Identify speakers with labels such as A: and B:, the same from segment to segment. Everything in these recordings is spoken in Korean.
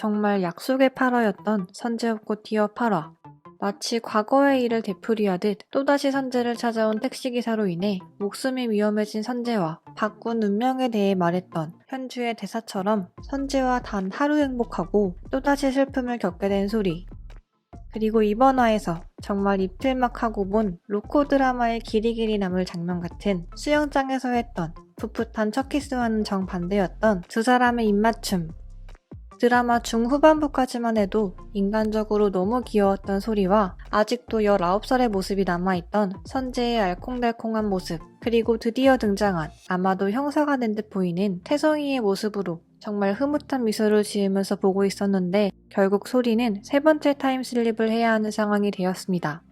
A: 정말 약속의 8화였던 선재 없고 티어 8화. 마치 과거의 일을 되풀이하듯 또다시 선재를 찾아온 택시기사로 인해 목숨이 위험해진 선재와 바꾼 운명에 대해 말했던 현주의 대사처럼 선재와 단 하루 행복하고 또다시 슬픔을 겪게 된 소리. 그리고 이번 화에서 정말 입틀막하고 본 로코 드라마의 길이길이 남을 장면 같은 수영장에서 했던 풋풋한 첫 키스와는 정반대였던 두 사람의 입맞춤. 드라마 중후반부까지만 해도 인간적으로 너무 귀여웠던 소리와 아직도 19살의 모습이 남아있던 선재의 알콩달콩한 모습, 그리고 드디어 등장한 아마도 형사가 된 듯 보이는 태성이의 모습으로 정말 흐뭇한 미소를 지으면서 보고 있었는데 결국 소리는 세 번째 타임슬립을 해야 하는 상황이 되었습니다.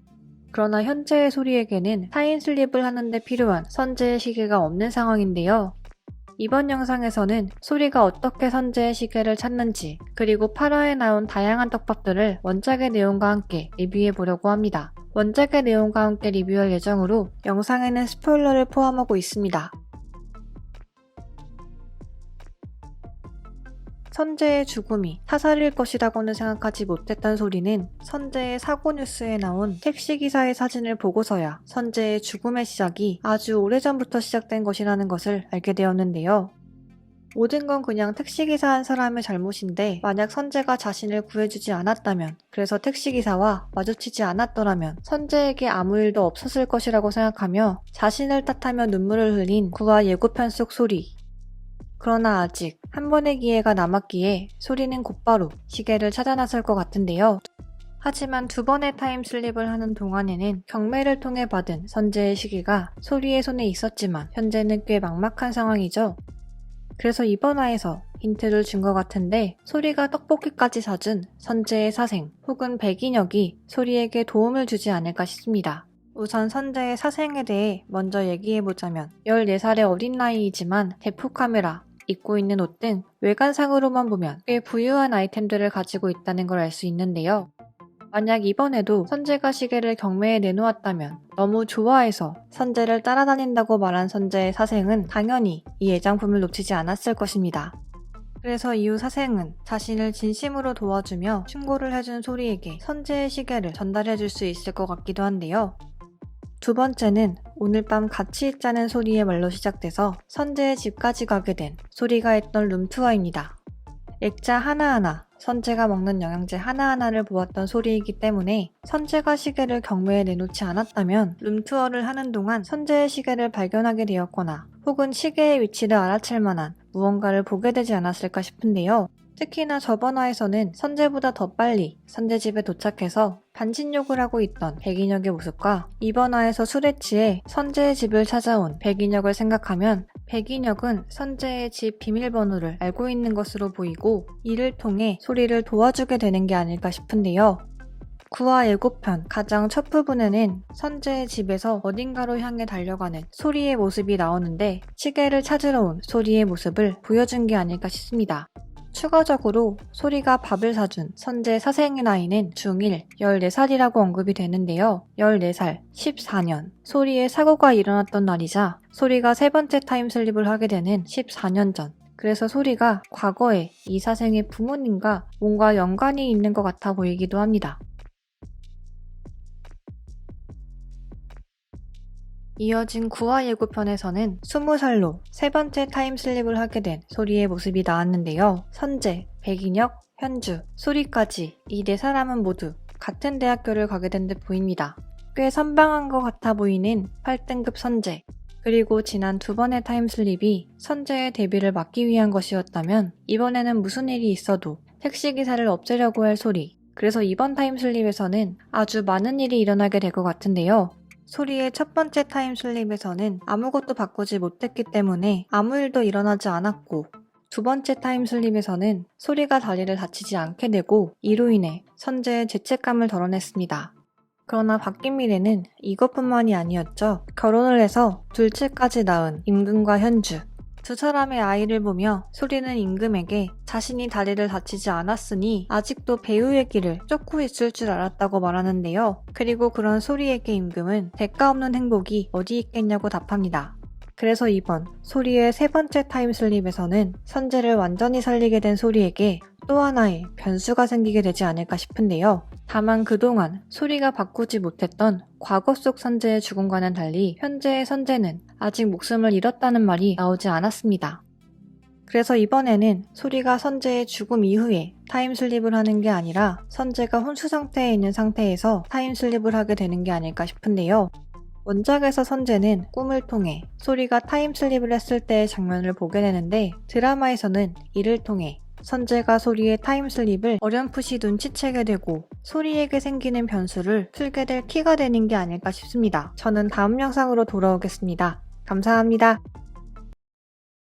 A: 그러나 현재의 소리에게는 타임슬립을 하는데 필요한 선재의 시계가 없는 상황인데요. 이번 영상에서는 소리가 어떻게 선재의 시계를 찾는지, 그리고 8화에 나온 다양한 떡밥들을 원작의 내용과 함께 리뷰해보려고 합니다. 원작의 내용과 함께 리뷰할 예정으로 영상에는 스포일러를 포함하고 있습니다. 선재의 죽음이 타살일 것이라고는 생각하지 못했던 소리는 선재의 사고 뉴스에 나온 택시기사의 사진을 보고서야 선재의 죽음의 시작이 아주 오래전부터 시작된 것이라는 것을 알게 되었는데요. 모든 건 그냥 택시기사 한 사람의 잘못인데 만약 선재가 자신을 구해주지 않았다면, 그래서 택시기사와 마주치지 않았더라면 선재에게 아무 일도 없었을 것이라고 생각하며 자신을 탓하며 눈물을 흘린 9화 예고편 속 소리. 그러나 아직 한 번의 기회가 남았기에 소리는 곧바로 시계를 찾아 나설 것 같은데요. 하지만 두 번의 타임슬립을 하는 동안에는 경매를 통해 받은 선재의 시계가 소리의 손에 있었지만 현재는 꽤 막막한 상황이죠. 그래서 이번 화에서 힌트를 준 것 같은데 소리가 떡볶이까지 사준 선재의 사생 혹은 백인혁이 소리에게 도움을 주지 않을까 싶습니다. 우선 선재의 사생에 대해 먼저 얘기해보자면 14살의 어린 나이이지만 대포카메라, 입고 있는 옷 등 외관상으로만 보면 꽤 부유한 아이템들을 가지고 있다는 걸 알 수 있는데요. 만약 이번에도 선재가 시계를 경매에 내놓았다면 너무 좋아해서 선재를 따라다닌다고 말한 선재의 사생은 당연히 이 애장품을 놓치지 않았을 것입니다. 그래서 이후 사생은 자신을 진심으로 도와주며 충고를 해준 소리에게 선재의 시계를 전달해줄 수 있을 것 같기도 한데요. 두 번째는 오늘 밤 같이 있자는 소리의 말로 시작돼서 선재의 집까지 가게 된 소리가 했던 룸투어입니다. 액자 하나하나, 선재가 먹는 영양제 하나하나를 보았던 소리이기 때문에 선재가 시계를 경매에 내놓지 않았다면 룸투어를 하는 동안 선재의 시계를 발견하게 되었거나 혹은 시계의 위치를 알아챌 만한 무언가를 보게 되지 않았을까 싶은데요. 특히나 저번 화에서는 선재보다 더 빨리 선재 집에 도착해서 반신욕을 하고 있던 백인혁의 모습과 이번 화에서 술에 취해 선재의 집을 찾아온 백인혁을 생각하면 백인혁은 선재의 집 비밀번호를 알고 있는 것으로 보이고 이를 통해 소리를 도와주게 되는 게 아닐까 싶은데요. 9화 예고편 가장 첫 부분에는 선재의 집에서 어딘가로 향해 달려가는 소리의 모습이 나오는데 시계를 찾으러 온 소리의 모습을 보여준 게 아닐까 싶습니다. 추가적으로 소리가 밥을 사준 선재 사생의 나이는 중1, 14살이라고 언급이 되는데요. 14살, 14년. 소리의 사고가 일어났던 날이자 소리가 세 번째 타임슬립을 하게 되는 14년 전. 그래서 소리가 과거에 이 사생의 부모님과 뭔가 연관이 있는 것 같아 보이기도 합니다. 이어진 9화 예고편에서는 20살로 세 번째 타임슬립을 하게 된 소리의 모습이 나왔는데요. 선재, 백인혁, 현주, 소리까지 이 네 사람은 모두 같은 대학교를 가게 된 듯 보입니다. 꽤 선방한 것 같아 보이는 8등급 선재. 그리고 지난 두 번의 타임슬립이 선재의 데뷔를 막기 위한 것이었다면 이번에는 무슨 일이 있어도 택시기사를 없애려고 할 소리. 그래서 이번 타임슬립에서는 아주 많은 일이 일어나게 될 것 같은데요. 소리의 첫 번째 타임슬립에서는 아무것도 바꾸지 못했기 때문에 아무 일도 일어나지 않았고 두 번째 타임슬립에서는 소리가 다리를 다치지 않게 되고 이로 인해 선재의 죄책감을 덜어냈습니다. 그러나 바뀐 미래는 이것뿐만이 아니었죠. 결혼을 해서 둘째까지 낳은 임금과 현주. 두 사람의 아이를 보며 소리는 임금에게 자신이 다리를 다치지 않았으니 아직도 배우의 길을 쫓고 있을 줄 알았다고 말하는데요. 그리고 그런 소리에게 임금은 대가 없는 행복이 어디 있겠냐고 답합니다. 그래서 이번 소리의 세 번째 타임슬립에서는 선재를 완전히 살리게 된 소리에게 또 하나의 변수가 생기게 되지 않을까 싶은데요. 다만 그동안 소리가 바꾸지 못했던 과거 속 선재의 죽음과는 달리 현재의 선재는 아직 목숨을 잃었다는 말이 나오지 않았습니다. 그래서 이번에는 소리가 선재의 죽음 이후에 타임슬립을 하는 게 아니라 선재가 혼수 상태에 있는 상태에서 타임슬립을 하게 되는 게 아닐까 싶은데요. 원작에서 선재는 꿈을 통해 소리가 타임슬립을 했을 때의 장면을 보게 되는데 드라마에서는 이를 통해 선재가 소리의 타임슬립을 어렴풋이 눈치채게 되고 소리에게 생기는 변수를 풀게 될 키가 되는 게 아닐까 싶습니다. 저는 다음 영상으로 돌아오겠습니다. 감사합니다.